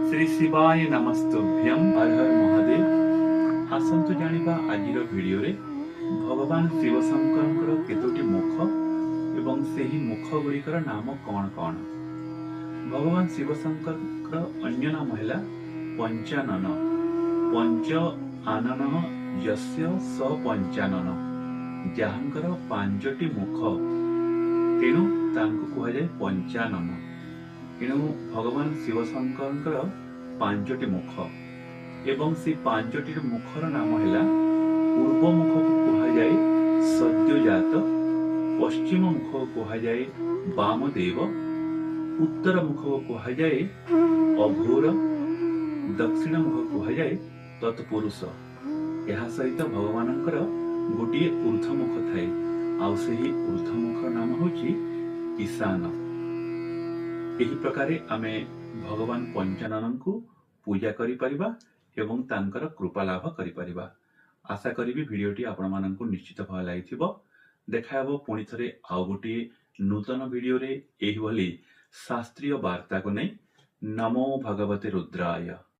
श्री शिवाय नमस्तुभ्यम हर हर महादेव। आसंतु जानिबा आजिर भिडियो रे भगवान शिव शंकर केतोटी मुख एवं सेही मुख गुड़िकर नाम कौन कौन। भगवान शिव शंकर अन्य नाम है पंचानन। पंच आनन यस्य स पंचानन, जहाँकर पांचटी मुख तेणु तांको कुहा जाए पंचानन। एणु भगवान शिव शंकर पांचटी मुख एवं से पांचटी मुखर नाम है पूर्व मुख को कहा जाए सद्योजात, पश्चिम मुख को कहा जाए वामदेव, उत्तर मुख को कहा जाए अघोर, दक्षिण मुख को कहा जाए तत्पुरुष। यह सहित भगवानंकर गोटे ऊर्ध्व मुख थाए, आउ सेही ऊर्ध्व मुख नाम होची ईशान। एही प्रकारे आमे भगवान पंचानन को पूजा करि परिबा एवं तांकर कृपा लाभ करि परिबा। आशा करिबी भिडियोटी आपण माननकु निश्चित भाव लागिथिबो। देखा हबो पुणी थरे आउ गोटे नूतन भिडियो रे एही भली शास्त्रीय वार्ता को नै। नमो भगवते रुद्राय।